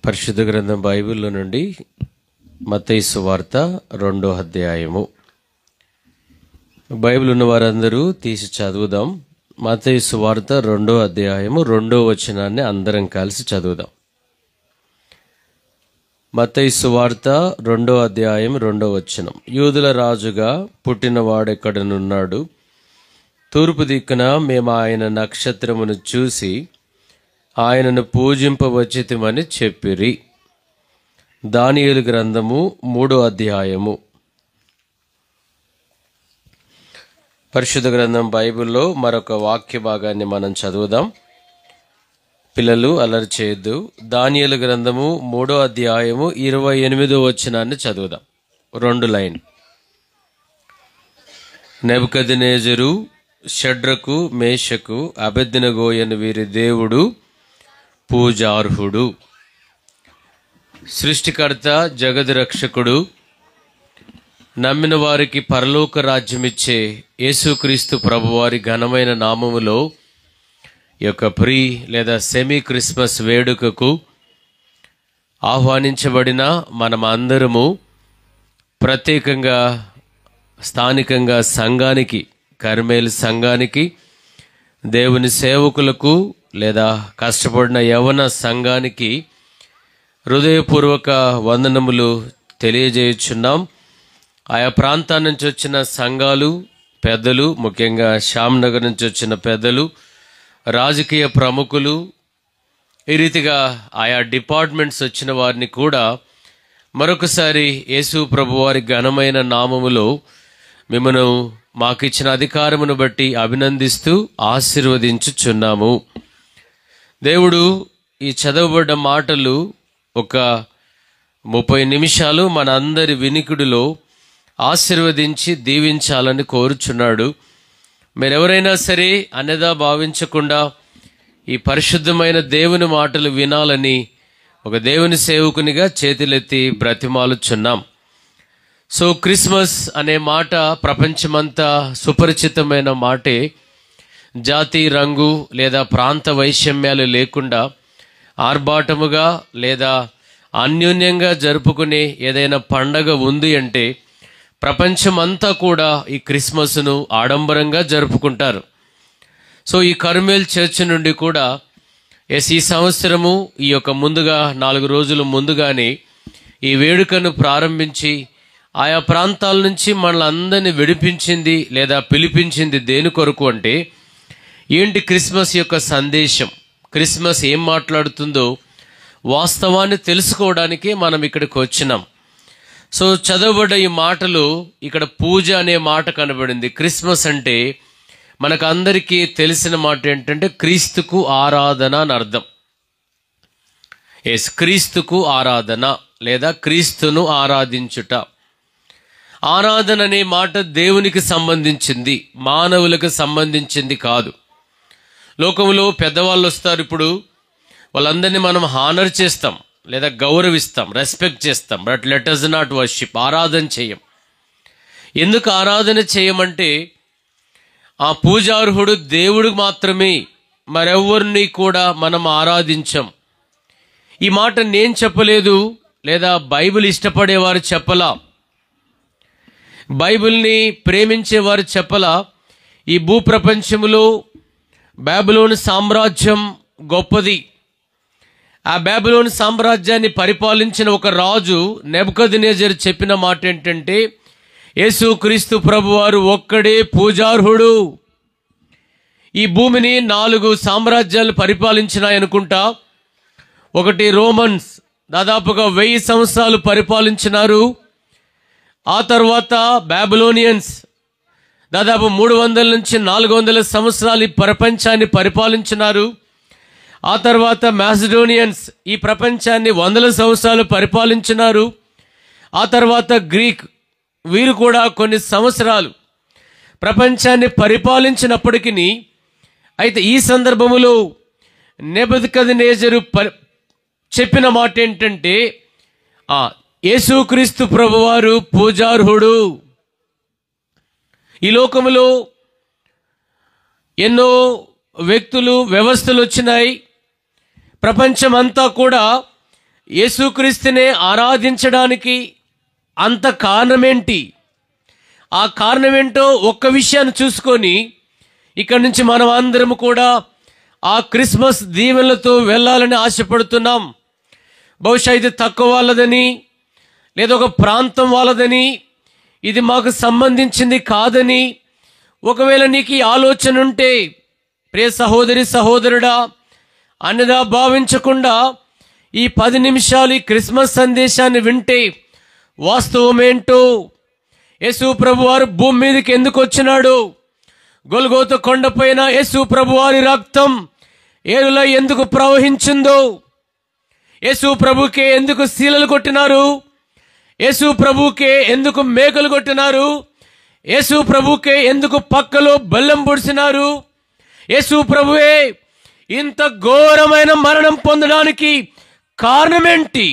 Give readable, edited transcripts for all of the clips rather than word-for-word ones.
పరిశుద్ధ గ్రంథం బైబిల్లో నుండి మత్తయి సువార్త 2వ అధ్యాయము. బైబిల్ ఉన్న వారందరూ తీసి చదువుదాం. మత్తయి సువార్త 2వ అధ్యాయము 2వ వచనాన్ని అందరం కలిసి చదువుదాం. మత్తయి సువార్త 2వ అధ్యాయం 2వ వచనం. యూదుల రాజుగా పుట్టినవాడెక్కడనున్నాడు? తూర్పు దిక్కున మేము ఆయన నక్షత్రమును చూసి ఆయనను పూజింపవచ్చితిమని చెప్పిరి. దానియేలు గ్రంథము 3వ అధ్యాయము. పరిశుద్ధ గ్రంథం బైబిల్లో మరొక వాక్య భాగాన్ని మనం చదువుదాం. పిల్లలు అల్లరి చేయొద్దు. దానియేలు గ్రంథము 3వ అధ్యాయము 28వ వచనాన్ని చదువుదాం. 2 లైన్. నెబుకద్నెజరు, షడ్రకు, మేషకు, అబేద్నెగో అను వీరి దేవుడు పూజార్హుడు. సృష్టికర్త, జగద్ రక్షకుడు, నమ్మిన వారికి పరలోక రాజ్యమిచ్చే యేసుక్రీస్తు ప్రభువారి ఘనమైన నామములో ఈ యొక్క ప్రీ లేదా సెమీ క్రిస్మస్ వేడుకకు ఆహ్వానించబడిన మనం అందరము ప్రత్యేకంగా స్థానికంగా సంఘానికి, కర్మేల్ సంఘానికి, దేవుని సేవకులకు లేదా కష్టపడిన యవన సంఘానికి హృదయపూర్వక వందనములు తెలియజేయుచున్నాం. ఆయా ప్రాంతాల నుంచి వచ్చిన సంఘాలు, పెద్దలు, ముఖ్యంగా శ్యామ్ నగర్ నుంచి వచ్చిన పెద్దలు, రాజకీయ ప్రముఖులు, ఈ రీతిగా ఆయా డిపార్ట్మెంట్స్ వచ్చిన వారిని కూడా మరొకసారి యేసు ప్రభువారి ఘనమైన నామములో మిమ్మను మాకిచ్చిన అధికారమును బట్టి అభినందిస్తూ ఆశీర్వదించుచున్నాము. దేవుడు ఈ చదవబడ్డ మాటలు ఒక 30 నిమిషాలు మన అందరి వినికిడిలో ఆశీర్వదించి దీవించాలని కోరుచున్నాడు. మీరెవరైనా సరే అన్యదా భావించకుండా ఈ పరిశుద్ధమైన దేవుని మాటలు వినాలని ఒక దేవుని సేవకునిగా చేతులెత్తి బ్రతిమాలుచున్నాం. సో క్రిస్మస్ అనే మాట ప్రపంచమంతా సుపరిచితమైన మాటే. జాతి, రంగు లేదా ప్రాంత వైషమ్యాలు లేకుండా ఆర్భాటముగా లేదా అన్యోన్యంగా జరుపుకునే ఏదైనా పండగ ఉంది అంటే ప్రపంచమంతా కూడా ఈ క్రిస్మస్ను ఆడంబరంగా జరుపుకుంటారు. సో ఈ కర్మేల్ చర్చ్ నుండి కూడా ఈ సంవత్సరము ఈ యొక్క ముందుగా 4 రోజులు ముందుగానే ఈ వేడుకను ప్రారంభించి ఆయా ప్రాంతాల నుంచి మనల్ని విడిపించింది లేదా పిలిపించింది దేని కొరకు అంటే, ఏంటి క్రిస్మస్ యొక్క సందేశం, క్రిస్మస్ ఏం మాట్లాడుతుందో వాస్తవాన్ని తెలుసుకోవడానికి మనం ఇక్కడికి వచ్చినాం. సో చదవబడ్డ ఈ మాటలు ఇక్కడ పూజ అనే మాట కనబడింది. క్రిస్మస్ అంటే మనకు అందరికీ తెలిసిన మాట ఏంటంటే క్రీస్తుకు ఆరాధన అని అర్థం. క్రీస్తుకు ఆరాధన లేదా క్రీస్తును ఆరాధించుట. ఆరాధన అనే మాట దేవునికి సంబంధించింది, మానవులకు సంబంధించింది కాదు. లోకంలో పెద్దవాళ్ళు వస్తారు, ఇప్పుడు వాళ్ళందరినీ మనం హానర్ చేస్తాం లేదా గౌరవిస్తాం, రెస్పెక్ట్ చేస్తాం. But let us not worship, ఆరాధన చేయం. ఎందుకు ఆరాధన చేయమంటే ఆ పూజార్హుడు దేవుడు మాత్రమే, మరెవరిని కూడా మనం ఆరాధించం. ఈ మాట నేను చెప్పలేదు లేదా బైబిల్ ఇష్టపడేవారు చెప్పలా, బైబిల్ని ప్రేమించేవారు చెప్పలా. ఈ భూప్రపంచంలో బాబిలోను సామ్రాజ్యం గొప్పది. ఆ బాబిలోను సామ్రాజ్యాన్ని పరిపాలించిన ఒక రాజు నెబుకద్నెజరు చెప్పిన మాట ఏంటంటే, యేసుక్రీస్తు ప్రభువారు ఒక్కడే పూజార్హుడు. ఈ భూమిని 4 సామ్రాజ్యాలు పరిపాలించినాయనుకుంటా. ఒకటి రోమన్స్, దాదాపుగా 1000 సంవత్సరాలు పరిపాలించినారు. ఆ తర్వాత బాబిలోనియన్స్ దాదాపు 300 నుంచి 400 సంవత్సరాలు ఈ ప్రపంచాన్ని పరిపాలించినారు. ఆ తర్వాత మాసిడోనియన్స్ ఈ ప్రపంచాన్ని 100 సంవత్సరాలు పరిపాలించినారు. ఆ తర్వాత గ్రీక్, వీరు కూడా కొన్ని సంవత్సరాలు ప్రపంచాన్ని పరిపాలించినప్పటికీ, అయితే ఈ సందర్భములో నెబుకద్నెజరు చెప్పిన మాట ఏంటంటే, యేసుక్రీస్తు ప్రభువారు పూజార్హుడు. ఈ లోకములో ఎన్నో వ్యక్తులు, వ్యవస్థలు వచ్చినాయి. ప్రపంచమంతా కూడా యేసుక్రీస్తునే ఆరాధించడానికి అంత కారణమేంటి? ఆ కారణమేంటో ఒక్క విషయాన్ని చూసుకొని ఇక్కడి నుంచి మనం అందరం కూడా ఆ క్రిస్మస్ దీవెనలతో వెళ్ళాలని ఆశపడుతున్నాం. బహుశా ఇది తక్కువ వాళ్ళదని, లేదా ఒక ప్రాంతం వాళ్ళదని, ఇది మాకు సంబంధించింది కాదని ఒకవేళ నీకు ఈ ఆలోచన ఉంటే, ప్రియ సహోదరి సహోదరుడా, అన్నదా భావించకుండా ఈ 10 నిమిషాలు ఈ క్రిస్మస్ సందేశాన్ని వింటే వాస్తవమేంటో, యేసు ప్రభువారు భూమి మీదకి ఎందుకు వచ్చినాడు, గొల్గోత కొండపైన యేసు ప్రభువారి రక్తం ఏరులో ఎందుకు ప్రవహించిందో, యేసు ప్రభుకే ఎందుకు శీలలు కొట్టినారు, యేసు ప్రభుకే ఎందుకు మేకలు కొట్టినారు, యేసు ప్రభుకే ఎందుకు పక్కలో బెల్లం పొడిచినారు, యేసు ప్రభువే ఇంత ఘోరమైన మరణం పొందడానికి కారణమేంటి,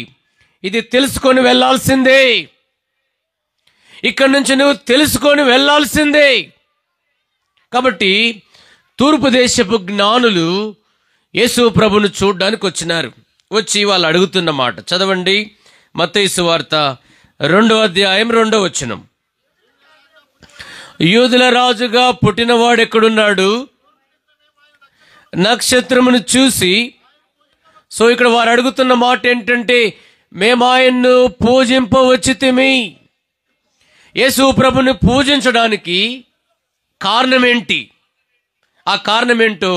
ఇది తెలుసుకొని వెళ్ళాల్సిందే. ఇక్కడి నుంచి నువ్వు తెలుసుకొని వెళ్ళాల్సిందే. కాబట్టి తూర్పు దేశపు జ్ఞానులు యేసు ప్రభును చూడ్డానికి వచ్చినారు. వచ్చి వాళ్ళు అడుగుతున్న మాట చదవండి. మత్తయి సువార్త 2వ అధ్యాయం 2వ వచనం. యూదుల రాజుగా పుట్టినవాడు ఎక్కడున్నాడు? నక్షత్రమును చూసి. సో ఇక్కడ వారు అడుగుతున్న మాట ఏంటంటే, మేము ఆయన్ను పూజింపవచ్చితిమి. యేసు ప్రభుని పూజించడానికి కారణం ఏంటి? ఆ కారణమేంటో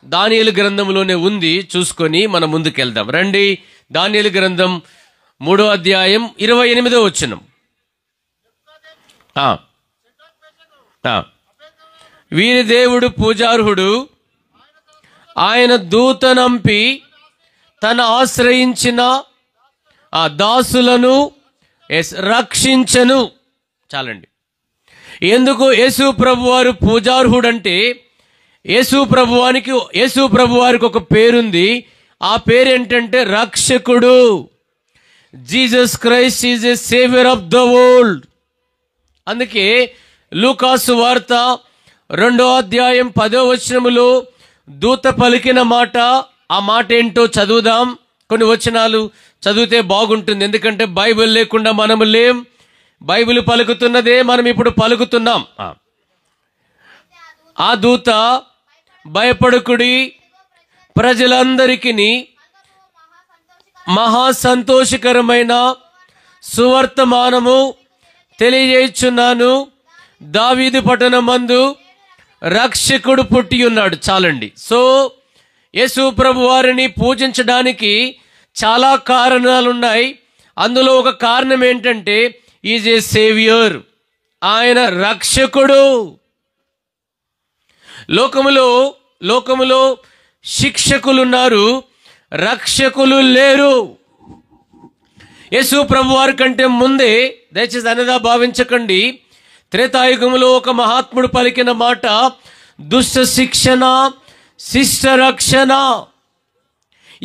దానియేలు గ్రంథంలోనే ఉంది. చూసుకొని మనం ముందుకెళ్దాం. రండి, దానియేలు గ్రంథం 3వ అధ్యాయం 28వ వచనం. వీరి దేవుడు పూజార్హుడు, ఆయన దూతనంపి తన ఆశ్రయించిన ఆ దాసులను రక్షించను. చాలండి. ఎందుకు యేసు ప్రభువారు పూజార్హుడంటే, యేసు ప్రభువారికి ఒక పేరుంది. ఆ పేరు ఏంటంటే రక్షకుడు. Jesus Christ is a saviour of the world. అందుకే లూకాసు వార్త 2వ అధ్యాయం 10వ వచనములో దూత పలికిన మాట, ఆ మాట ఏంటో చదువుదాం. కొన్ని వచనాలు చదివితే బాగుంటుంది. ఎందుకంటే బైబిల్ లేకుండా మనము లేం. బైబిల్ పలుకుతున్నదే మనం ఇప్పుడు పలుకుతున్నాం. ఆ దూత, భయపడకుడి, ప్రజలందరికీ మహా సంతోషకరమైన సువర్తమానము తెలియజేయుచున్నాను. దావీదు పట్టణమందు రక్షకుడు పుట్టి ఉన్నాడు. చాలండి. సో యేసు ప్రభు వారిని పూజించడానికి చాలా కారణాలున్నాయి. అందులో ఒక కారణం ఏంటంటే ఈజ్ ఏ సేవియర్, ఆయన రక్షకుడు. లోకములో శిక్షకులు ఉన్నారు, రక్షకులు లేరు. యేసు ప్రభు వారి కంటే ముందే, దయచేసి అనగా భావించకండి, త్రేతాయుగంలో ఒక మహాత్ముడు పలికిన మాట, దుష్ట శిక్షణ, శిష్ట రక్షణ.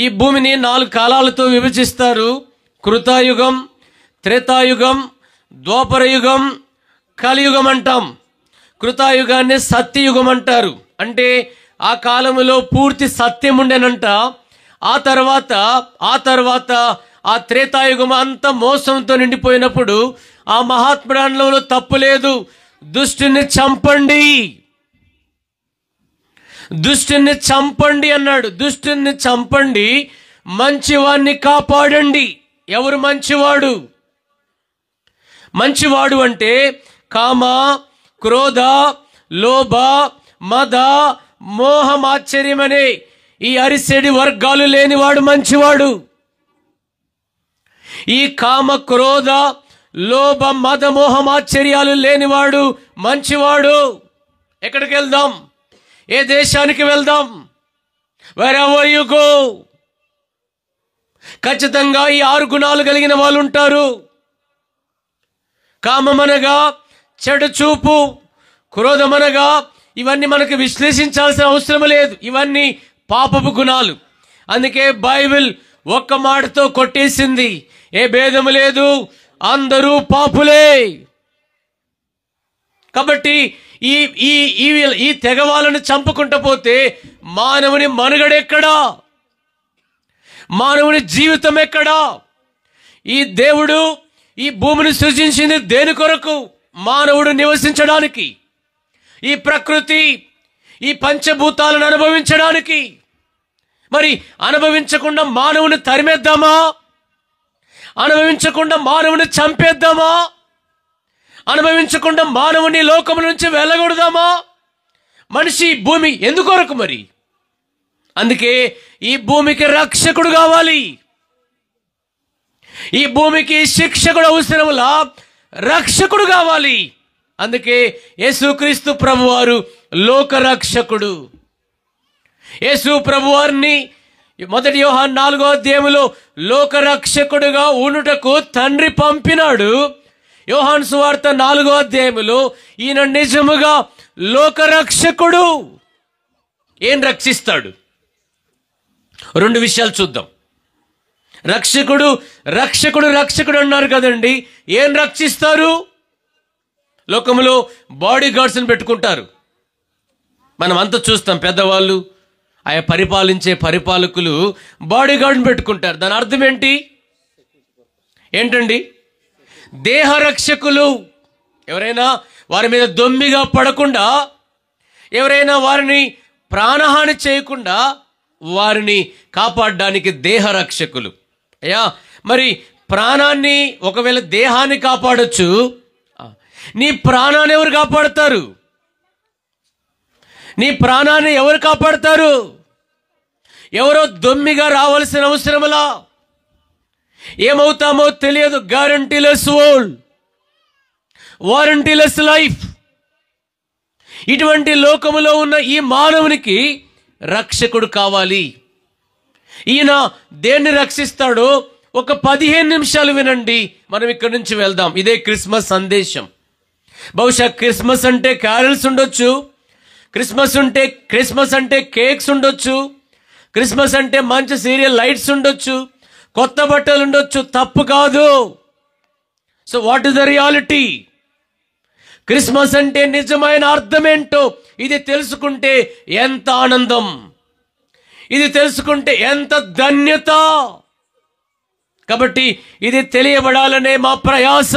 ఈ భూమిని 4 కాలాలతో విభజిస్తారు. కృతాయుగం, త్రేతాయుగం, ద్వాపరయుగం, కలియుగం అంటాం. కృతాయుగాన్ని సత్యయుగం అంటారు. అంటే ఆ కాలంలో పూర్తి సత్యం ఉండేనంట. ఆ తర్వాత ఆ త్రేతాయుగం అంతా మోసంతో నిండిపోయినప్పుడు ఆ మహాత్ముడంలో తప్పు లేదు, దుష్టుని చంపండి అన్నాడు. దుష్టుని చంపండి, మంచివాడిని కాపాడండి. ఎవరు మంచివాడు అంటే కామ, క్రోధ, లోభ, మద, మోహమాశ్చర్యమనే ఈ అరిసెడి వర్గాలు లేనివాడు మంచివాడు. ఈ కామ, క్రోధ, లోభ, మద, మోహమాశ్చర్యాలు లేనివాడు మంచివాడు. ఎక్కడికి వెళ్దాం? ఏ దేశానికి వెళ్దాం? wherever you go, ఖచ్చితంగా ఈ 6 గుణాలు కలిగిన వాళ్ళు ఉంటారు. కామమనగా చెడు చూపు, క్రోధమనగా ఇవన్నీ మనకు విశ్లేషించాల్సిన అవసరం లేదు. ఇవన్నీ పాపపు గుణాలు. అందుకే బైబిల్ ఒక్క మాటతో కొట్టేసింది, ఏ భేదము లేదు, అందరూ పాపులే. కాబట్టి ఈ తెగవాళ్ళను చంపుకుంటూ పోతే మానవుని మనుగడెక్కడా? మానవుని జీవితం ఎక్కడా? ఈ దేవుడు ఈ భూమిని సృజించింది దేని కొరకు? మానవుడు నివసించడానికి, ఈ ప్రకృతి, ఈ పంచభూతాలను అనుభవించడానికి. మరి అనుభవించకుండా మానవుని తరిమేద్దామా? అనుభవించకుండా మానవుని చంపేద్దామా? అనుభవించకుండా మానవుని లోకం నుంచి వెళ్ళగొడదామా? మనిషి భూమి ఎందుకొరకు? మరి అందుకే ఈ భూమికి రక్షకుడు కావాలి, ఈ భూమికి శిక్షకుడు అవసరములా, రక్షకుడు కావాలి. అందుకే యేసుక్రీస్తు ప్రభువారు లోక రక్షకుడు. యేసు ప్రభువారిని 1 యోహాను 4వ అధ్యాయములో లోక రక్షకుడుగా ఉండుటకు తండ్రి పంపినాడు. యోహాను సువార్త 4వ అధ్యాయములో ఈయన నిజముగా లోక రక్షకుడు. ఏం రక్షిస్తాడు? 2 విషయాలు చూద్దాం. రక్షకుడు రక్షకుడు రక్షకుడు అన్నారు కదండి. ఏం రక్షిస్తారు? లోకములో బాడీ గార్డ్స్ని పెట్టుకుంటారు. మనం అంతా చూస్తాం, పెద్దవాళ్ళు, ఆయా పరిపాలించే పరిపాలకులు బాడీ గార్డ్ని పెట్టుకుంటారు. దాని అర్థం ఏంటండి? దేహ రక్షకులు. ఎవరైనా వారి మీద దొమ్మిగా పడకుండా, ఎవరైనా వారిని ప్రాణహాని చేయకుండా వారిని కాపాడడానికి దేహ రక్షకులు. అయ్యా, మరి ప్రాణాన్ని, ఒకవేళ దేహాన్ని కాపాడొచ్చు, నీ ప్రాణాన్ని ఎవరు కాపాడతారు? నీ ప్రాణాన్ని ఎవరు కాపాడతారు? ఎవరో దొమ్మిగా రావాల్సిన అవసరములా? ఏమవుతామో తెలియదు. గ్యారంటీలెస్ వరల్డ్, వారంటీలెస్ లైఫ్. ఇటువంటి లోకములో ఉన్న ఈ మానవునికి రక్షకుడు కావాలి. ఈయన దేన్ని రక్షిస్తాడో ఒక 15 నిమిషాలు వినండి, మనం ఇక్కడి నుంచి వెళ్దాం. ఇదే క్రిస్మస్ సందేశం. బహుశా క్రిస్మస్ అంటే క్యారల్స్ ఉండొచ్చు, క్రిస్మస్ అంటే కేక్స్ ఉండొచ్చు, క్రిస్మస్ అంటే మంచి సీరియల్ లైట్స్ ఉండొచ్చు, కొత్త బట్టలు ఉండొచ్చు. తప్పు కాదు. So what is the reality? Christmas అంటే నిజమైన అర్థం ఏంటో ఇది తెలుసుకుంటే ఎంత ఆనందం, ఇది తెలుసుకుంటే ఎంత ధన్యత. కాబట్టి ఇది తెలియబడాలనే మా ప్రయాస.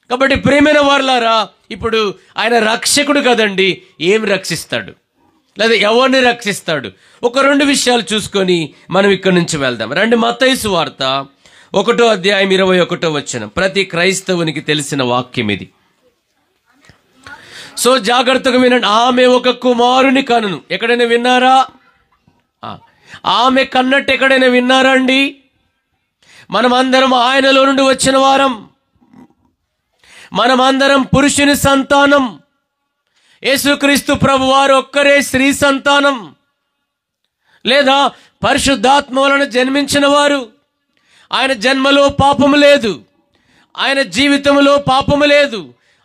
కాబట్టి ప్రియమైన వారలారా, ఇప్పుడు ఆయన రక్షకుడు కదండి, ఏం రక్షిస్తాడు లేదా ఎవరిని రక్షిస్తాడు? ఒక 2 విషయాలు చూసుకొని మనం ఇక్కడి నుంచి వెళ్దాం. రండి, మత్తయి సువార్త 1వ అధ్యాయం 21వ వచనం. ప్రతి క్రైస్తవునికి తెలిసిన వాక్యం ఇది. సో జాగ్రత్తగా వినండి. ఆమె ఒక కుమారుని కనును. ఎక్కడైనా విన్నారా? ఆమె కన్నట్టు ఎక్కడైనా విన్నారా అండి? మనమందరం ఆయనలో నుండి వచ్చిన వారం, మనమందరం పురుషుని సంతానం. యేసుక్రీస్తు ప్రభువారు ఒక్కరే స్త్రీ సంతానం, లేదా పరిశుద్ధాత్మ వలన జన్మించిన వారు. ఆయన జన్మలో పాపము లేదు, ఆయన జీవితంలో పాపము లేదు,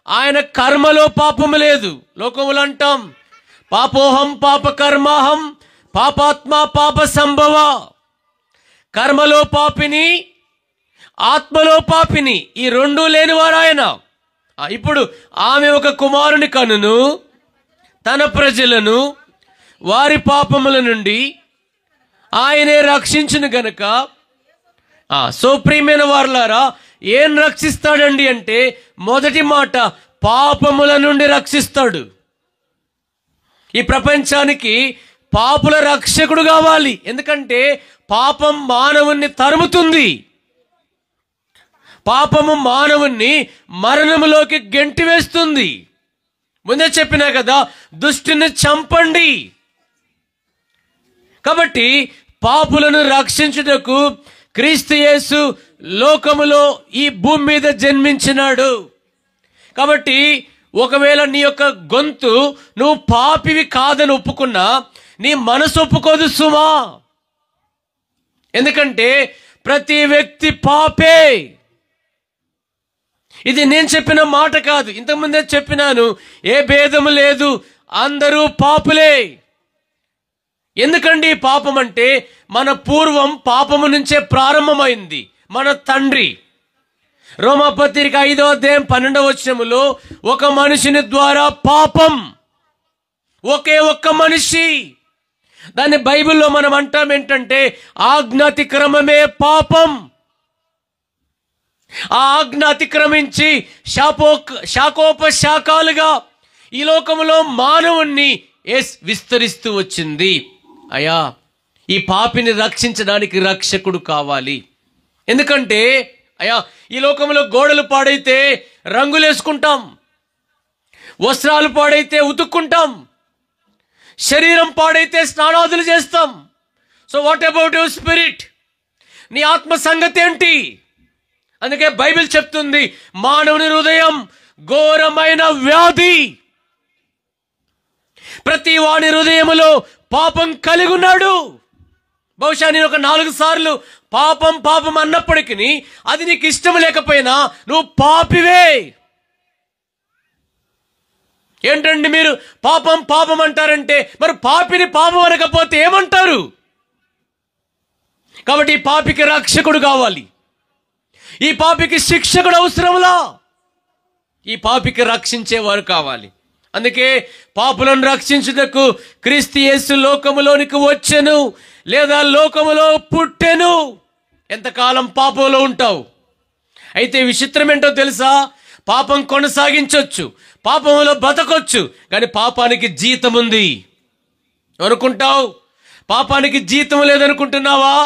ఆయన కర్మలో పాపము లేదు. లోకములు అంటాం, పాపోహం పాప కర్మాహం పాపాత్మ పాప సంభవ. కర్మలో పాపిని, ఆత్మలో పాపిని, ఈ 2 లేనివారు ఆయన. ఇప్పుడు ఆమె ఒక కుమారుని కనును, తన ప్రజలను వారి పాపముల నుండి ఆయనే రక్షించును గనుక. సో ప్రియమైన వారలారా, ఏం రక్షిస్తాడండి అంటే, మొదటి మాట పాపముల నుండి రక్షిస్తాడు. ఈ ప్రపంచానికి పాపుల రక్షకుడు కావాలి. ఎందుకంటే పాపం మానవుణ్ణి తరుముతుంది, పాపము మానవుణ్ణి మరణములోకి గెంటివేస్తుంది. ముందే చెప్పినా కదా, దుష్టుని చంపండి. కాబట్టి పాపులను రక్షించుటకు క్రీస్తు యేసు లోకములో ఈ భూమి మీద జన్మించినాడు. కాబట్టి ఒకవేళ నీ యొక్క గొంతు నువ్వు పాపివి కాదని ఒప్పుకున్నా, నీ మనసు ఒప్పుకోదు సుమా. ఎందుకంటే ప్రతి వ్యక్తి పాపే. ఇది నేను చెప్పిన మాట కాదు, ఇంతకుముందే చెప్పినాను. ఏ భేదము లేదు, అందరూ పాపులే. ఎందుకండి పాపం అంటే, మన పూర్వం పాపము నుంచే ప్రారంభమైంది. మన తండ్రి రోమాపత్రిక 5వ అధ్యాయం 12వ వచనములో, ఒక మనిషిని ద్వారా పాపం, ఒకే ఒక్క మనిషి, దాన్ని బైబిల్లో మనం అంటాం ఏంటంటే ఆజ్ఞాతిక్రమమే పాపం. ఆ ఆజ్ఞ అతిక్రమించి శాఖోపశాఖలుగా ఈ లోకంలో మానవుణ్ణి విస్తరిస్తూ వచ్చింది. అయ్యా, ఈ పాపిని రక్షించడానికి రక్షకుడు కావాలి. ఎందుకంటే అయ్యా, ఈ లోకంలో గోడలు పాడైతే రంగులేసుకుంటాం, వస్త్రాలు పాడైతే ఉతుక్కుంటాం, శరీరం పాడైతే స్నానాదులు చేస్తాం. So what about your spirit? నీ ఆత్మ సంగతి ఏంటి? అందుకే బైబిల్ చెప్తుంది, మానవుని హృదయం ఘోరమైన వ్యాధి. ప్రతి వాని హృదయములో పాపం కలిగి ఉన్నాడు. బహుశా నేను ఒక 4 సార్లు పాపం పాపం అన్నప్పటికీ అది నీకు ఇష్టం లేకపోయినా నువ్వు పాపివే. ఏంటండి మీరు పాపం పాపం అంటారంటే, మరి పాపిని పాపం అనకపోతే ఏమంటారు? కాబట్టి ఈ పాపికి రక్షకుడు కావాలి. ఈ పాపికి శిక్షకుడు అవసరంలా. ఈ పాపికి రక్షించేవారు కావాలి. అందుకే పాపులను రక్షించుటకు క్రీస్తు యేసు లోకములోనికి వచ్చెను, లేదా లోకములో పుట్టెను. ఎంతకాలం పాపంలో ఉంటావు? అయితే విచిత్రం ఏంటో తెలుసా? పాపం కొనసాగించవచ్చు, పాపంలో బతకొచ్చు, కానీ పాపానికి జీతం ఉంది. అనుకుంటావు పాపానికి జీతం లేదనుకుంటున్నావా?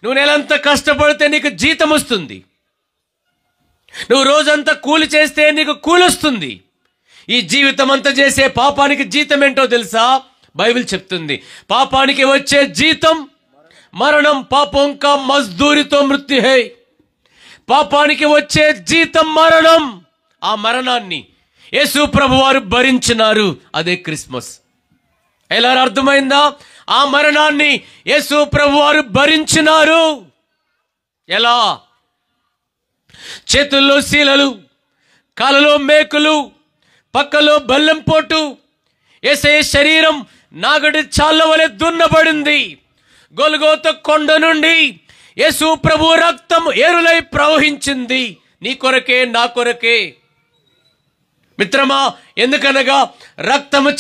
నువ్వు నెలంతా కష్టపడితే నీకు జీతం వస్తుంది. నువ్వు రోజంతా కూలి చేస్తే నీకు కూలి వస్తుంది. ఈ జీవితం అంతా చేసే పాపానికి జీతం ఏంటో తెలుసా? బైబిల్ చెప్తుంది, పాపానికి వచ్చే జీతం మరణం. పాపం కా మజ్దూరితో మృత్యు హై. పాపానికి వచ్చే జీతం మరణం. ఆ మరణాన్ని యేసు ప్రభువారు భరించినారు. అదే క్రిస్మస్. ఎలా అర్థమైందా? ఆ మరణాన్ని యేసు ప్రభువారు భరించినారు. ఎలా? చేతుల్లో శీలలు, కాళ్ళలో మేకులు, పక్కలో బెల్లం పోటు. యేసయ్య శరీరం నాగడి చాళ్ళ వలె దున్నబడింది. గొల్గోత కొండ నుండి యేసు ప్రభు రక్తం ఏరులై ప్రవహించింది. నీ కొరకే, నా కొరకే. మిత్రమా, ఎందుకనగా రక్తము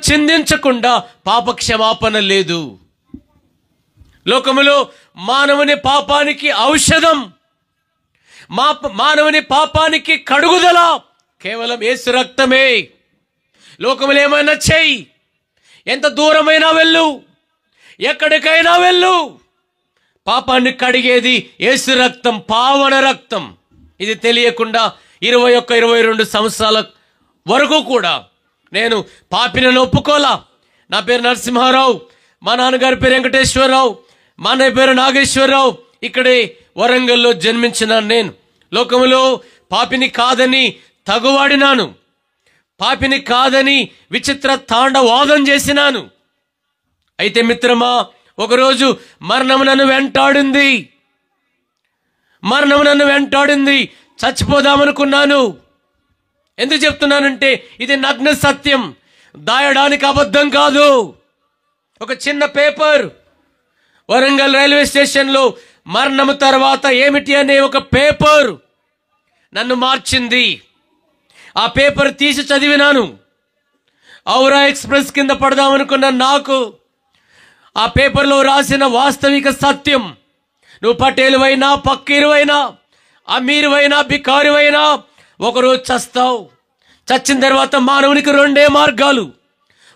చిందించకుండా పాప క్షమాపణ లేదు. లోకములో మానవుని పాపానికి ఔషధం, మానవుని పాపానికి కడుగుదల కేవలం యేసు రక్తమే. లోకములు ఏమైనా చెయ్యి, ఎంత దూరమైనా వెళ్ళు, ఎక్కడికైనా వెళ్ళు, పాపాన్ని కడిగేది యేసు రక్తం, పావన రక్తం. ఇది తెలియకుండా 21-22 సంవత్సరాల వరకు కూడా నేను పాపిని ఒప్పుకోలా. నా పేరు నరసింహారావు, మా నాన్నగారి పేరు వెంకటేశ్వరరావు, మా అన్నయ్య పేరు నాగేశ్వరరావు. ఇక్కడే వరంగల్లో జన్మించిన నేను లోకములో పాపిని కాదని తగువాడినాను, పాపిని కాదని విచిత్ర తాండవాదం చేసినాను. అయితే మిత్రమా, ఒకరోజు మరణం నన్ను వెంటాడింది. చచ్చిపోదామనుకున్నాను. ఎందుకు చెప్తున్నానంటే ఇది నగ్న సత్యం, దాయడానికి అబద్ధం కాదు. ఒక చిన్న పేపర్ వరంగల్ రైల్వే స్టేషన్లో మరణం తర్వాత ఏమిటి అనే ఒక పేపర్ నన్ను మార్చింది. ఆ పేపర్ తీసి చదివినాను. ఔరా ఎక్స్ప్రెస్ కింద పడదామనుకున్న నాకు ఆ పేపర్లో రాసిన వాస్తవిక సత్యం, నువ్వు పటేలువైనా, పక్కీరువైనా, అమీరువైనా, బికారువైనా ఒకరోజు చస్తావు. చచ్చిన తర్వాత మానవునికి 2 మార్గాలు,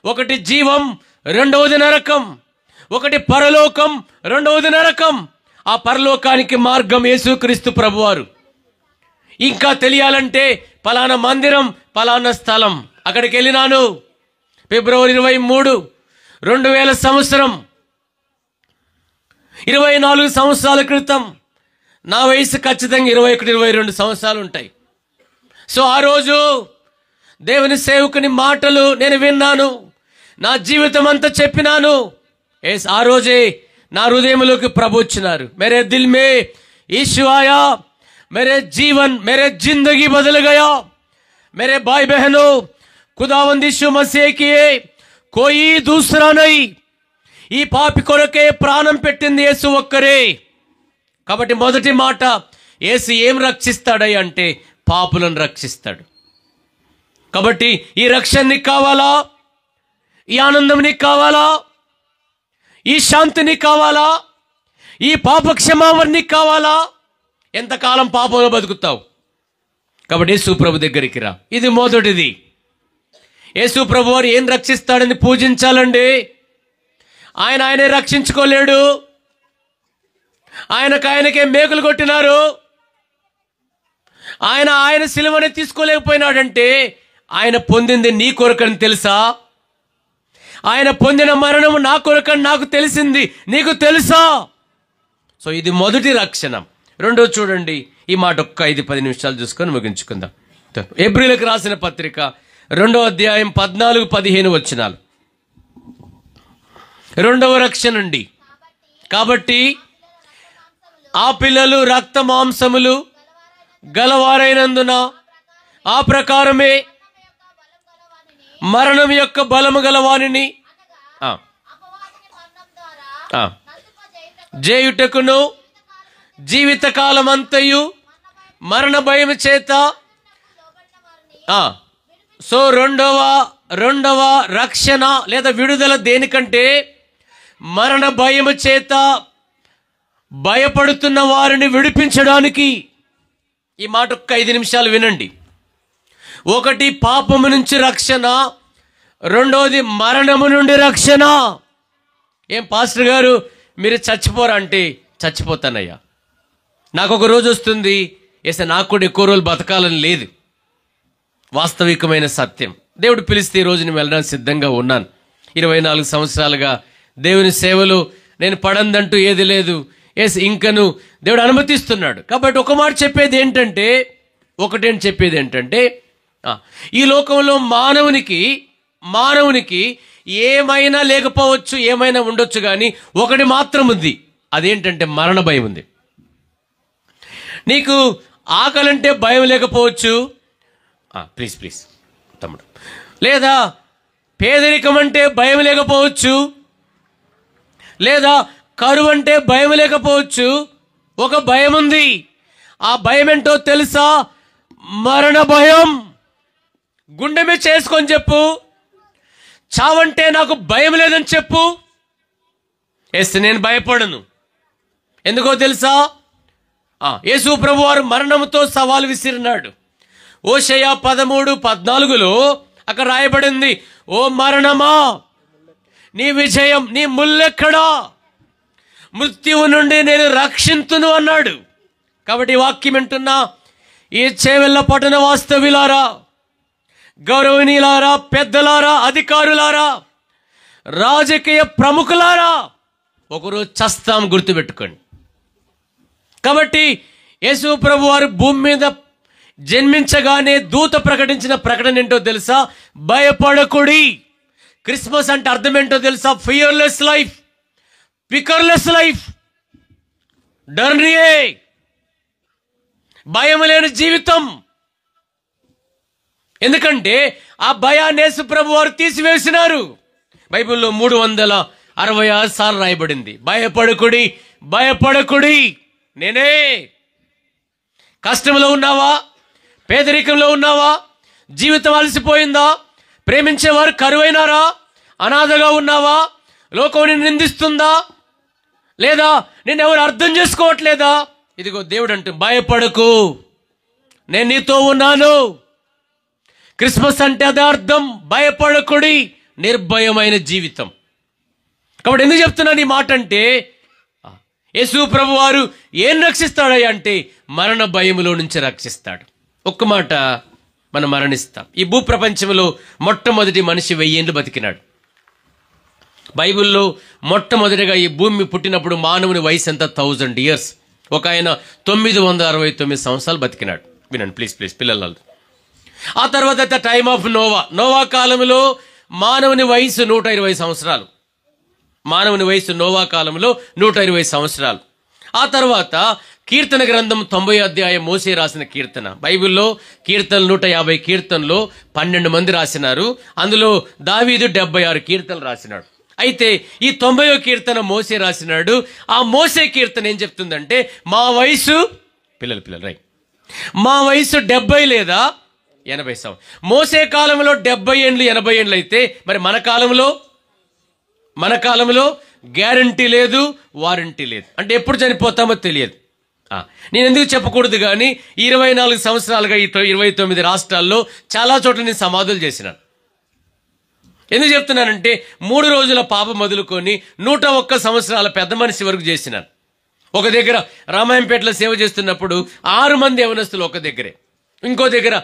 ఒకటి జీవం, రెండవది నరకం. ఒకటి పరలోకం, రెండవది నరకం. ఆ పరలోకానికి మార్గం యేసుక్రీస్తు ప్రభువారు. ఇంకా తెలియాలంటే పలానా మందిరం, పలానా స్థలం, అక్కడికి వెళ్ళినాను. ఫిబ్రవరి 23, 2000 సంవత్సరం, 24 సంవత్సరాల క్రితం. నా వయసు ఖచ్చితంగా 21-22 సంవత్సరాలు ఉంటాయి. సో ఆ రోజు దేవుని సేవకుని మాటలు నేను విన్నాను, నా జీవితం అంతా చెప్పినాను. ఆ రోజే నా హృదయంలోకి ప్రభు వచ్చినారు. मेरे दिल में यीशु आया, मेरे जीवन, मेरे जिंदगी बदल गया. मेरे भाई बहनों, खुदावंद यीशु मसीह की कोई दूसरा नहीं. ఈ పాపి కొరకే ప్రాణం పెట్టింది యేసు ఒక్కరే. కాబట్టి మొదటి మాట, యేసు ఏం రక్షిస్తాడై అంటే పాపులను రక్షిస్తాడు. కాబట్టి ఈ రక్షణ నీకు కావాలా? ఈ ఆనందం నీకు కావాలా? ఈ శాంతి నీకు కావాలా? ఈ పాప క్షమాపణ నీకు కావాలా? ఎంతకాలం పాపంలో బతుకుతావు? కాబట్టి యేసు ప్రభు దగ్గరికి రా. ఇది మొదటిది. యేసు ప్రభు వారు ఏం రక్షిస్తాడని పూజించాలండి. ఆయనే రక్షించుకోలేడు. ఆయనకే మేకులు కొట్టినారు. ఆయన సిలువని తీసుకోలేకపోయినాడంటే ఆయన పొందింది నీ కొరకని తెలుసా? ఆయన పొందిన మరణము నా కొరకని నాకు తెలిసింది, నీకు తెలుసా? సో ఇది మొదటి రక్షణ. రెండో చూడండి, ఈ మాట ఒక్క 5-10 నిమిషాలు చూసుకొని ముగించుకుందాం. హెబ్రీయులకు రాసిన పత్రిక 2వ అధ్యాయం 14-15 వచనాలు. రెండవ రక్షణ అండి. కాబట్టి ఆ పిల్లలు రక్త మాంసములు గలవారైనందున ఆ ప్రకారమే మరణం యొక్క బలము గలవానిని జేయుటకును జీవితకాలమంతయు మరణ భయం చేత. సో రెండవ రక్షణ లేదా విడుదల దేనికంటే మరణ భయము చేత భయపడుతున్న వారిని విడిపించడానికి. ఈ మాట ఒక్క 5 నిమిషాలు వినండి. ఒకటి పాపము నుంచి రక్షణ, రెండోది మరణము నుండి రక్షణ. ఏం పాస్టర్ గారు మీరు చచ్చిపోరా అంటే చచ్చిపోతానయ్యా. నాకు ఒక రోజు వస్తుంది, నాకు కూడా ఎక్కువ రోజులు బతకాలని లేదు. వాస్తవికమైన సత్యం. దేవుడు పిలిస్తే ఈ రోజు నేను వెళ్ళడానికి సిద్ధంగా ఉన్నాను. 24 సంవత్సరాలుగా దేవుని సేవలు నేను పడందంటూ ఏది లేదు. ఇంకను దేవుడు అనుమతిస్తున్నాడు. కాబట్టి ఒక మాట చెప్పేది ఏంటంటే ఈ లోకంలో మానవునికి ఏమైనా లేకపోవచ్చు, ఏమైనా ఉండొచ్చు, కానీ ఒకటి మాత్రం ఉంది. అదేంటంటే మరణ భయం ఉంది. నీకు ఆకలంటే భయం లేకపోవచ్చు, ప్లీజ్ తమ్ముడు, లేదా పేదరికం అంటే భయం లేకపోవచ్చు, లేదా కరువు అంటే భయం లేకపోవచ్చు. ఒక భయం ఉంది. ఆ భయం ఏంటో తెలుసా? మరణ భయం. గుండె మీద చేసుకొని చెప్పు. చావంటే నాకు భయం లేదని చెప్పు. నేను భయపడను. ఎందుకో తెలుసా? యేసు ప్రభు వారు మరణంతో సవాలు విసిరినాడు. హోషేయ 13:14 అక్కడ రాయబడింది, ఓ మరణమా నీ విజయం, నీ ముల్లెక్కడా? మృత్యువు నుండి నేను రక్షింతును అన్నాడు. కాబట్టి వాక్యం వింటున్నా ఈ చేవెళ్ళ పట్టణ వాస్తవ్యులారా, గౌరవనీయులారా, పెద్దలారా, అధికారులారా, రాజకీయ ప్రముఖులారా, ఒకరోజు చస్తాం, గుర్తుపెట్టుకోండి. కాబట్టి యేసు ప్రభు వారు భూమి మీద జన్మించగానే దూత ప్రకటించిన ప్రకటన ఏంటో తెలుసా? భయపడకుడి. క్రిస్మస్ అంటే అర్థం ఏంటో తెలుసా? ఫియర్లెస్ లైఫ్, ఫికర్లెస్ లైఫ్, డర్నియే, భయం లేని జీవితం. ఎందుకంటే ఆ భయాన్ని యేసు ప్రభు వారు తీసివేసినారు. బైబిల్లో 366 సార్లు రాయబడింది, భయపడకుడి, భయపడకుడి, నేనే. కష్టంలో ఉన్నావా? పేదరికంలో ఉన్నావా? జీవితం అలసిపోయిందా? ప్రేమించేవారు కరువైనారా? అనాథగా ఉన్నావా? లోకం నిన్ను నిందిస్తుందా? లేదా నిన్నెవరు అర్థం చేసుకోవట్లేదా? ఇదిగో దేవుడు అంటూ, భయపడకు, నేను నీతో ఉన్నాను. క్రిస్మస్ అంటే అదే అర్థం, భయపడకుడి, నిర్భయమైన జీవితం. కాబట్టి ఎందుకు చెప్తున్నాను ఈ మాట అంటే, యేసు ప్రభు వారు ఏం రక్షిస్తాడయ్యా అంటే మరణ భయములో నుంచి రక్షిస్తాడు. ఒక్క మాట, మనం మరణిస్తాం. ఈ భూప్రపంచంలో మొట్టమొదటి మనిషి 1000 ఏళ్ళు బతికినాడు. బైబిల్లో మొట్టమొదటిగా ఈ భూమి పుట్టినప్పుడు మానవుని వయసు ఎంత? 1000 years. ఒక ఆయన 969 సంవత్సరాలు బతికినాడు. వినండి ప్లీజ్ పిల్లలు. ఆ తర్వాత టైమ్ ఆఫ్ నోవా కాలంలో మానవుని వయసు 120 సంవత్సరాలు. మానవుని వయసు నోవా కాలంలో 120 సంవత్సరాలు. ఆ తర్వాత కీర్తన గ్రంథం 90వ అధ్యాయం మోసే రాసిన కీర్తన. బైబిల్లో కీర్తనలు 150 కీర్తనలు 12 మంది రాసినారు. అందులో దావీదు 76 కీర్తనలు రాసినాడు. అయితే ఈ 90వ కీర్తన మోసే రాసినాడు. ఆ మోసే కీర్తన ఏం చెప్తుందంటే, మా వయసు పిల్లలు మా వయసు 70 లేదా 80 సంవత్సరాలు. మోసే కాలంలో 70 ఏండ్లు 80 ఏండ్లు అయితే మరి మన కాలంలో గ్యారంటీ లేదు, వారంటీ లేదు. అంటే ఎప్పుడు చనిపోతామో తెలియదు. నేను ఎందుకు చెప్పకూడదు కానీ 24 సంవత్సరాలుగా ఈ 29 రాష్ట్రాల్లో చాలా చోట్ల నేను సమాధులు చేసినాను. ఎందుకు చెప్తున్నానంటే 3 రోజుల పాప మొదలుకొని 101 సంవత్సరాల పెద్ద మనిషి వరకు చేసినాను. ఒక దగ్గర రామాయంపేటలో సేవ చేస్తున్నప్పుడు 6 మంది యవనస్తులు ఒక దగ్గరే, ఇంకో దగ్గర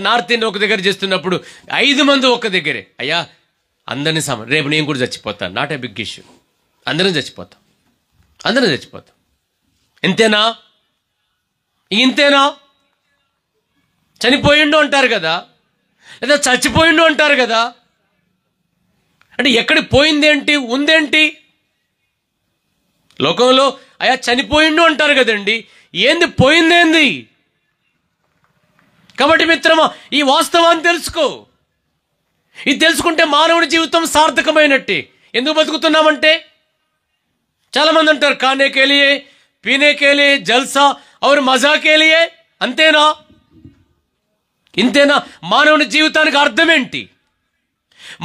నార్త్ ఇండియా ఒక దగ్గర చేస్తున్నప్పుడు 5 మంది ఒక దగ్గరే. అయ్యా అందరినీ రేపు నేను కూడా చచ్చిపోతాను, నాట్ ఏ బిగ్ ఇష్యూ. అందరం చచ్చిపోతాం. ఇంతేనా? చనిపోయిండు అంటారు కదా, లేదా చచ్చిపోయిండు అంటారు కదా. అంటే ఎక్కడికి పోయిందేంటి, ఉందేంటి? లోకంలో అయ్యా చనిపోయిండు అంటారు కదండి, ఏంది పోయిందేంది? కాబట్టి మిత్రమా, ఈ వాస్తవాన్ని తెలుసుకో. ఇది తెలుసుకుంటే మానవుడి జీవితం సార్థకమైనట్టే. ఎందుకు బతుకుతున్నామంటే చాలా మంది అంటారు खाने के लिए, पीने के लिए, जलसा और मजा के लिए. ఇంతేనా? మానవుని జీవితానికి అర్థం ఏంటి?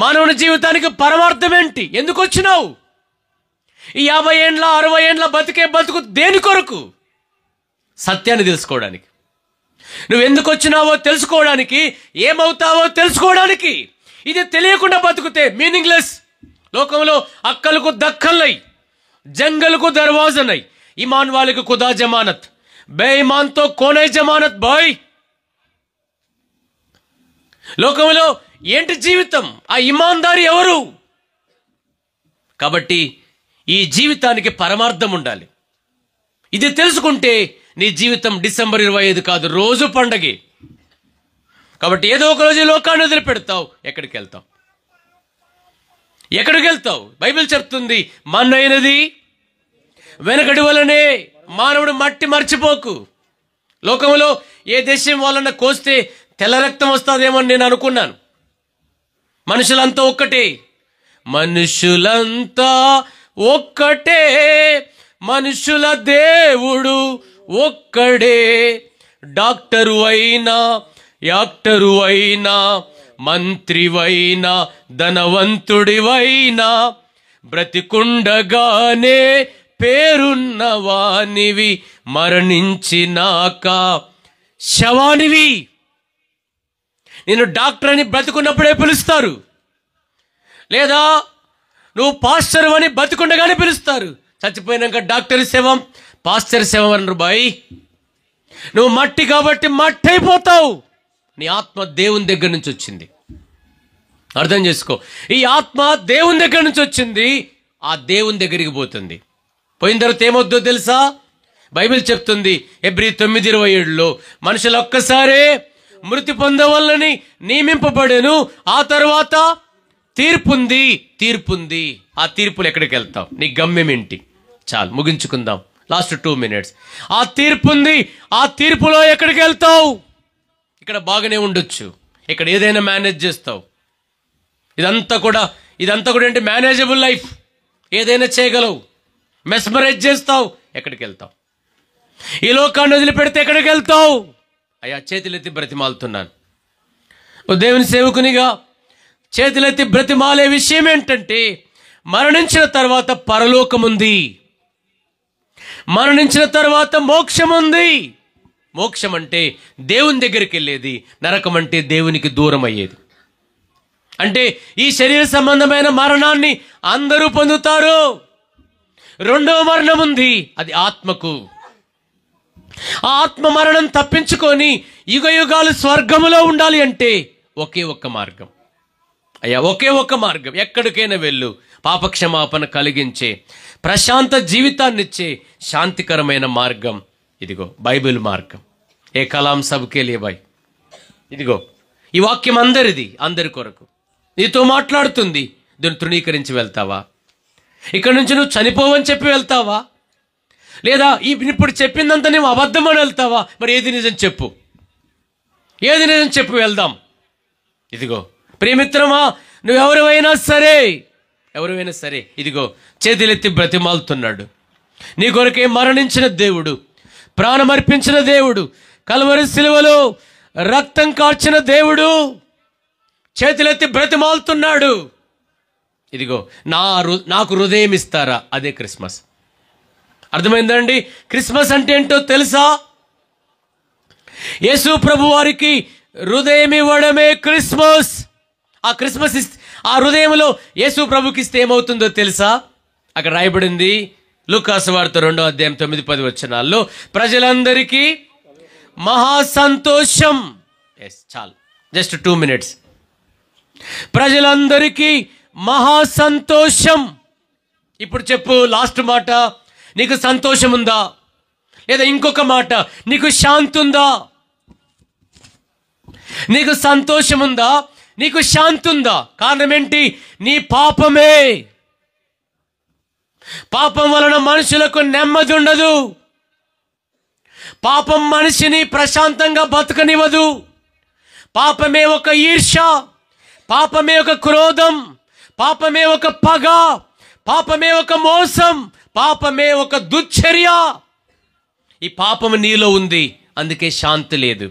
మానవుని జీవితానికి పరమార్థం ఏంటి? ఎందుకు వచ్చినావు? ఈ 50 ఏండ్ల 60 ఏండ్ల బతుకు దేని కొరకు? సత్యాన్ని తెలుసుకోవడానికి. నువ్వు ఎందుకు వచ్చినావో తెలుసుకోవడానికి, ఏమవుతావో తెలుసుకోవడానికి. ఇది తెలియకుండా బతుకుతే మీనింగ్లెస్. లోకంలో అక్కలకు దక్కల్లై, జంగల్కు దర్వాజనై, ఈమాన్ వాలికి ఖుదా జమానత్, బేఈమాన్తో కోనే జమానత్ బాయ్. లోకంలో ఏంటి జీవితం? ఆ ఇమాన్దారి ఎవరు? కాబట్టి ఈ జీవితానికి పరమార్థం ఉండాలి. ఇది తెలుసుకుంటే నీ జీవితం డిసెంబర్ 25 కాదు, రోజు పండగే. కాబట్టి ఏదో ఒక రోజు లోకాన్ని వదిలిపెడతావు. ఎక్కడికి వెళ్తావు? బైబిల్ చెప్తుంది, మన్నైనది వెనకడి వలనే. మానవుడు మట్టి మర్చిపోకు. లోకంలో ఏ దేశం వాళ్ళన్న కోస్తే తెల్ల రక్తం వస్తుందేమో నేను అనుకున్నాను. మనుషులంతా ఒక్కటే, మనుషుల దేవుడు ఒక్కడే. డాక్టరు అయినా, యాక్టరు అయినా, మంత్రివైనా, ధనవంతుడివైనా, బ్రతికుండగానే పేరున్నవానివి, మరణించినాక శవానివి. నేను డాక్టర్ అని బ్రతికున్నప్పుడే పిలుస్తారు, లేదా నువ్వు పాస్టర్ అని బతికుండగానే పిలుస్తారు. చచ్చిపోయినాక డాక్టర్ శవం, పాస్టర్ శవం అన్నారు. బాయ్, నువ్వు మట్టి కాబట్టి మట్టి అయిపోతావు. నీ ఆత్మ దేవుని దగ్గర నుంచి వచ్చింది. అర్థం చేసుకో. ఈ ఆత్మ దేవుని దగ్గర నుంచి వచ్చింది, ఆ దేవుని దగ్గరికి పోతుంది. పోయిన తర్వాత ఏమొద్దో తెలుసా? బైబిల్ చెప్తుంది హెబ్రీ 9:27లో, మనుషులు ఒక్కసారే మృతి పొందవల్లని నియమింపబడెను, ఆ తర్వాత తీర్పుంది. ఆ తీర్పులు ఎక్కడికి వెళ్తావు? నీ గమ్యం ఏంటి? చాలు, ముగించుకుందాం. Last 2 minutes. ఆ తీర్పుంది, ఆ తీర్పులో ఎక్కడికి వెళ్తావు? ఇక్కడ బాగానే ఉండొచ్చు, ఇక్కడ ఏదైనా మేనేజ్ చేస్తావు. ఇదంతా కూడా ఏంటి? Manageable life. ఏదైనా చేయగలవు, మెస్మరైజ్ చేస్తావు. ఎక్కడికి వెళ్తావు? ఈ లోకాన్ని వదిలిపెడితే ఎక్కడికి వెళ్తావు? అయ్యా చేతులెత్తి బ్రతిమాలుతున్నాను. ఓ దేవుని సేవకునిగా చేతులెత్తి బ్రతిమాలే విషయం ఏంటంటే, మరణించిన తర్వాత పరలోకం ఉంది, మరణించిన తర్వాత మోక్షం ఉంది. మోక్షం అంటే దేవుని దగ్గరికి వెళ్ళేది, నరకం అంటే దేవునికి దూరం అయ్యేది. అంటే ఈ శరీర సంబంధమైన మరణాన్ని అందరూ పొందుతారు. రెండవ మరణం ఉంది, అది ఆత్మకు. ఆ ఆత్మ మరణం తప్పించుకొని యుగయుగాలు స్వర్గములో ఉండాలి అంటే ఒకే ఒక్క మార్గం. అయ్యా ఒకే ఒక్క మార్గం. ఎక్కడికైనా వెళ్ళు, పాపక్షమాపణ కలిగించే, ప్రశాంత జీవితాన్నిచ్చే శాంతికరమైన మార్గం ఇదిగో బైబిల్ మార్గం. ఏ కలాం సబ్కే లియే భాయ్. ఇదిగో ఈ వాక్యం అందరిది, అందరి కొరకు. నీతో మాట్లాడుతుంది. దీన్ని తృణీకరించి వెళ్తావా? ఇక్కడ నుంచి నువ్వు చనిపోవని చెప్పి వెళ్తావా? లేదా ఇప్పుడు చెప్పిందంతా నువ్వు అబద్ధం అని వెళ్తావా? మరి ఏది నిజం చెప్పు, ఏది నిజం చెప్పు, వెళ్దాం. ఇదిగో ప్రియమిత్రమా, నువ్వెవరైనా సరే ఇదిగో చేతులెత్తి బ్రతిమాలుతున్నాడు. నీ కొరకే మరణించిన దేవుడు, ప్రాణమర్పించిన దేవుడు, కల్వరి శిలువలో రక్తం కార్చిన దేవుడు చేతులెత్తి బ్రతిమాలుతున్నాడు. ఇదిగో నాకు హృదయం ఇస్తారా? అదే క్రిస్మస్. అర్థమైందండి? క్రిస్మస్ అంటే ఏంటో తెలుసా? యేసు ప్రభు వారికి హృదయం ఇవ్వడమే క్రిస్మస్. ఆ హృదయంలో యేసు ప్రభుకి ఇస్తే ఏమవుతుందో తెలుసా? అక్కడ రాయబడింది లూకాసు వార్త 2వ అధ్యాయం 9-10 వచనాల్లో, ప్రజలందరికీ మహా సంతోషం. చాలు, జస్ట్ 2 minutes. ప్రజలందరికీ మహా సంతోషం. ఇప్పుడు చెప్పు, లాస్ట్ మాట, నీకు సంతోషం ఉందా? లేదా ఇంకొక మాట, నీకు శాంతి ఉందా? నీకు సంతోషం ఉందా? నీకు శాంతి ఉందా? కారణం ఏంటి? నీ పాపమే. పాపం వలన మనుషులకు నెమ్మది ఉండదు. పాపం మనిషిని ప్రశాంతంగా బతకనివ్వదు. పాపమే ఒక ఈర్ష్య, పాపమే ఒక క్రోధం, పాపమే ఒక పగ, పాపమే ఒక మోసం, పాపమే ఒక దుశ్చర్య. ఈ పాపం నీలో ఉంది, అందుకే శాంతి లేదు.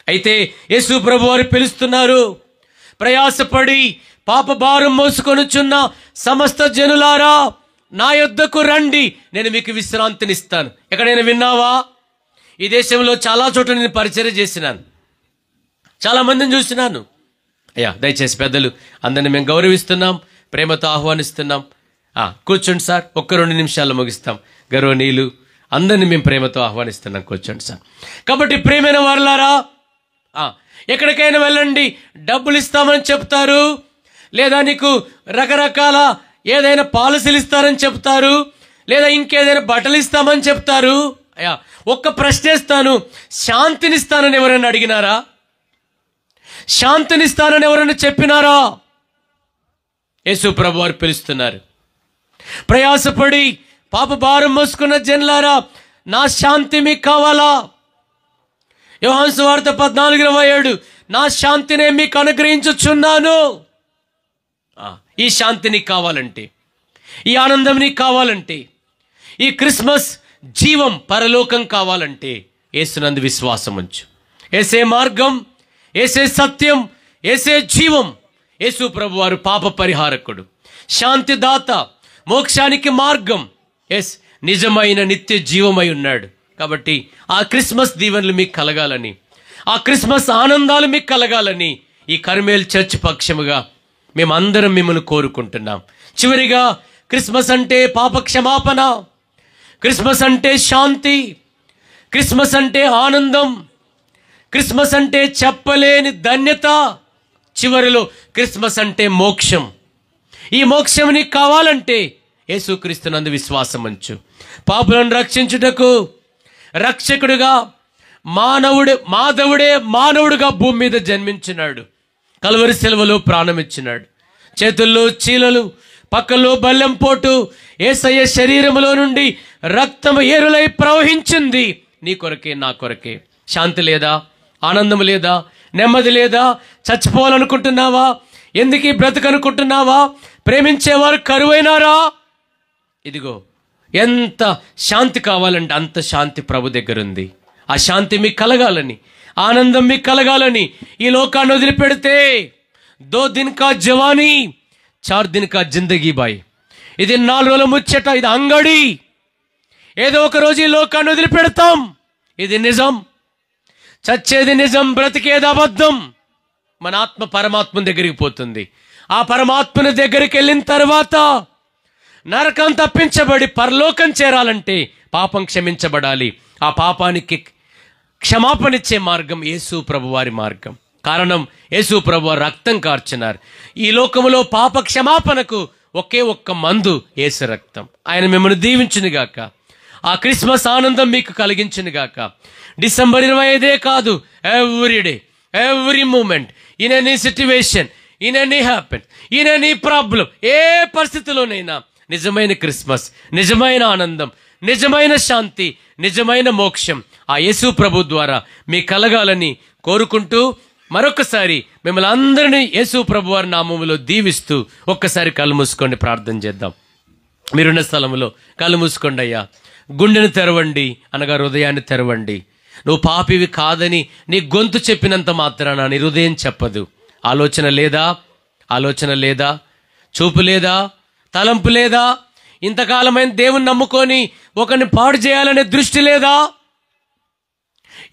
అయితే యేసు ప్రభు వారు పిలుస్తున్నారు, ప్రయాసపడి పాప భారం మోసుకొనుచున్న సమస్త జనులారా నా యొద్దకు రండి, నేను మీకు విశ్రాంతినిస్తాను. ఎక్కడైనా విన్నావా? ఈ దేశంలో చాలా చోట్ల నేను పరిచర్య చేసినాను, చాలా మందిని చూసినాను. అయ్యా దయచేసి పెద్దలు అందరిని మేము గౌరవిస్తున్నాం, ప్రేమతో ఆహ్వానిస్తున్నాం. కూర్చోండి సార్, 1-2 నిమిషాల్లో ముగిస్తాం. గౌరవనీయులు అందరినీ మేము ప్రేమతో ఆహ్వానిస్తున్నాం, కూర్చోండి సార్. కాబట్టి ప్రేమైన వారలారా, ఎక్కడికైనా వెళ్ళండి, డబ్బులు ఇస్తామని చెప్తారు, లేదా నీకు రకరకాల ఏదైనా పాలసీలు ఇస్తారని చెప్తారు, లేదా ఇంకేదైనా బట్టలు ఇస్తామని చెప్తారు. అయ్యా ఒక్క ప్రశ్న ఇస్తాను, శాంతినిస్తానని ఎవరైనా అడిగినారా? శాంతినిస్తానని ఎవరైనా చెప్పినారా? యేసు ప్రభు వారు పిలుస్తున్నారు, ప్రయాసపడి పాప భారం మోసుకున్న జనులారా నా శాంతి మీకు కావాలా? యోహాను సువార్త 14:27, నా శాంతినే మీకు అనుగ్రహించుచున్నాను. ఈ శాంతి నీకు కావాలంటే, ఈ ఆనందం నీకు కావాలంటే, ఈ క్రిస్మస్ జీవం పరలోకం కావాలంటే యేసునందు విశ్వాసం ఉంచు. యేసే మార్గం, యేసే సత్యం, యేసే జీవం. యేసు ప్రభు వారు పాప పరిహారకుడు, శాంతిదాత, మోక్షానికి మార్గం, నిజమైన నిత్య జీవమై ఉన్నాడు. కాబట్టి ఆ క్రిస్మస్ దీవెనలు మీకు కలగాలని, ఆ క్రిస్మస్ ఆనందాలు మీకు కలగాలని ఈ కర్మేల్ చర్చ్ పక్షముగా మేమందరం మిమ్మల్ని కోరుకుంటున్నాం. చివరిగా, క్రిస్మస్ అంటే పాప క్షమాపణ, క్రిస్మస్ అంటే శాంతి, క్రిస్మస్ అంటే ఆనందం, క్రిస్మస్ అంటే చెప్పలేని ధన్యత, చివరిలో క్రిస్మస్ అంటే మోక్షం. ఈ మోక్షం నీకు కావాలంటే యేసుక్రీస్తునందు విశ్వాసం ఉంచు. పాపులను రక్షించుటకు రక్షకుడుగా మాధవుడే మానవుడుగా భూమి మీద జన్మించినాడు. కల్వరి శిలువలో ప్రాణం ఇచ్చినాడు. చేతుల్లో చీలలు, పక్కల్లో బల్లెం పోటు, యేసయ్య శరీరములో నుండి రక్తం ఏరులై ప్రవహించింది. నీ కొరకే, నా కొరకే. శాంతి లేదా? ఆనందం లేదా? నెమ్మది లేదా? చచ్చిపోవాలనుకుంటున్నావా? ఎందుకు ఈ బ్రతుకనుకుంటున్నావా? ప్రేమించేవారు కరువైనారా? ఇదిగో, ఎంత శాంతి కావాలంటే అంత శాంతి ప్రభు దగ్గర ఉంది. ఆ శాంతి మీకు కలగాలని, ఆనందం మీకు కలగాలని ఈ లోకాన్ని వదిలిపెడితే 2 दिन का జవానీ 4 दिन का జిందగీ బాయ్. ఇది 4 రోజుల ముచ్చట, ఇది అంగడి. ఏదో ఒక రోజు ఈ లోకాన్ని వదిలిపెడతాం. ఇది నిజం, చచ్చేది నిజం, బ్రతికేది అబద్ధం. మన ఆత్మ పరమాత్మ దగ్గరికి పోతుంది. ఆ పరమాత్మని దగ్గరికి వెళ్ళిన తర్వాత నరకం తప్పించబడి పరలోకం చేరాలంటే పాపం క్షమించబడాలి. ఆ పాపానికి క్షమాపణిచ్చే మార్గం యేసు ప్రభువారి మార్గం. కారణం, యేసు ప్రభువారు రక్తం కార్చినారు. ఈ లోకములో పాప క్షమాపణకు ఒకే ఒక్క మందు, యేసు రక్తం. ఆయన మిమ్మల్ని దీవించునుగాక. ఆ క్రిస్మస్ ఆనందం మీకు కలిగించునుగాక. డిసెంబర్ 25 కాదు, every day, every moment, in any situation, in any happen, in any problem, ఏ పరిస్థితిలోనైనా నిజమైన క్రిస్మస్, నిజమైన ఆనందం, నిజమైన శాంతి, నిజమైన మోక్షం ఆ యేసు ప్రభు ద్వారా మీకు కలగాలని కోరుకుంటూ మరొకసారి మిమ్మల్ని అందరినీ యేసు ప్రభు వారి నామములో దీవిస్తూ ఒక్కసారి కళ్ళు మూసుకోండి, ప్రార్థన చేద్దాం. మీరున్న స్థలంలో కళ్ళు మూసుకోండి. అయ్యా, గుండెను తెరవండి, అనగా హృదయాన్ని తెరవండి. నువ్వు పాపివి కాదని నీ గొంతు చెప్పినంత మాత్రాన నీ హృదయం చెప్పదు. ఆలోచన లేదా? ఆలోచన లేదా? చూపు లేదా? తలంపు లేదా? ఇంతకాలమైన దేవుని నమ్ముకొని ఒకరిని పాడు చేయాలనే దృష్టి లేదా?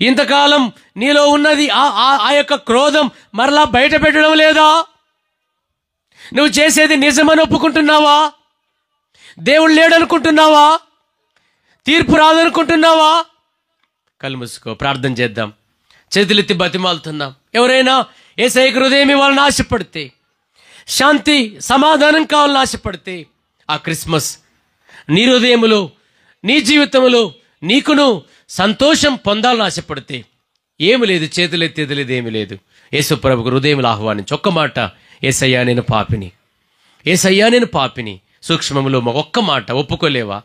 ఇంతకాలం నీలో ఉన్నది ఆ యొక్క క్రోధం మరలా బయట పెట్టడం లేదా? నువ్వు చేసేది నిజమని ఒప్పుకుంటున్నావా? దేవుడు లేడనుకుంటున్నావా? తీర్పు రాదనుకుంటున్నావా? కళ్ళు మూసుకో, ప్రార్థన చేద్దాం. చేతులెత్తి బతిమాలుతున్నాం. ఎవరైనా యేసయ్యకు హృదయం ఇవ్వాలని ఆశపడితే, శాంతి సమాధానం కావాలని ఆశపడితే, ఆ క్రిస్మస్ నీ హృదయములో, నీ జీవితంలో నీకును సంతోషం పొందాలని ఆశపడితే ఏమి లేదు, చేతులెత్తేది ఏమి లేదు. యేసు ప్రభుకు హృదయములు ఆహ్వానించి ఒక్క మాట, యేసయ్యా నేను పాపిని, యేసయ్యా నేను పాపిని. సూక్ష్మములో ఒక్క మాట ఒప్పుకోలేవా?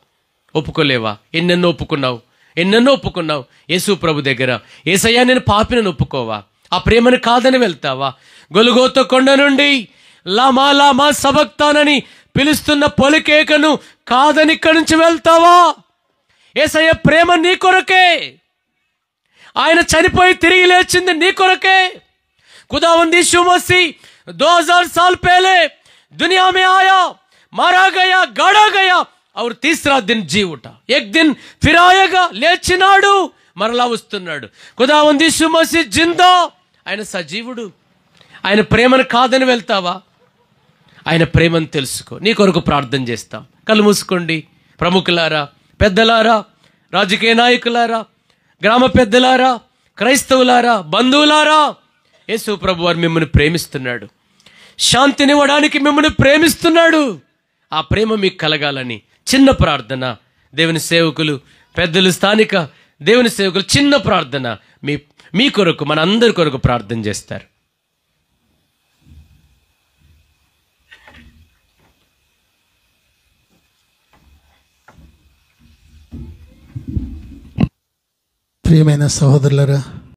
ఒప్పుకోలేవా? ఎన్నెన్నో ఒప్పుకున్నావు యేసు ప్రభు దగ్గర. యేసయ్యా నేను పాపిని ఒప్పుకోవా? ఆ ప్రేమను కాదని వెళ్తావా? గొలుగోత కొండ నుండి లామా లామా సబక్తానని పిలుస్తున్న పొలికేకను కాదని ఇక్కడి నుంచి వెళ్తావా? యేసయ్య ప్రేమ నీ కొరకే. ఆయన చనిపోయి తిరిగి లేచింది నీ కొరకే. खुदावंद यीशु मसीह 2000 साल पहले दुनिया में आया, मारा गया, गाड़ा गया और तीसरा दिन जी उठा. एक दिन फिर आएगा, లేచినాడు, మరలా వస్తున్నాడు. खुदावंद यीशु मसीह जिंदा. ఆయన సజీవుడు. ఆయన ప్రేమను కాదని వెళ్తావా? ఆయన ప్రేమను తెలుసుకో. నీ కొరకు ప్రార్థన చేస్తాం. కళ్ళు మూసుకోండి. ప్రముఖులారా, పెద్దలారా, రాజకీయ నాయకులారా, గ్రామ పెద్దలారా, క్రైస్తవులారా, బంధువులారా, యేసు ప్రభు వారు మిమ్మల్ని ప్రేమిస్తున్నాడు. శాంతినివ్వడానికి మిమ్మల్ని ప్రేమిస్తున్నాడు. ఆ ప్రేమ మీకు కలగాలని చిన్న ప్రార్థన. దేవుని సేవకులు, పెద్దలు, స్థానిక దేవుని సేవకులు చిన్న ప్రార్థన మీ కొరకు, మన అందరి కొరకు ప్రార్థన చేస్తారు. ప్రియమైన సహోదరులారా,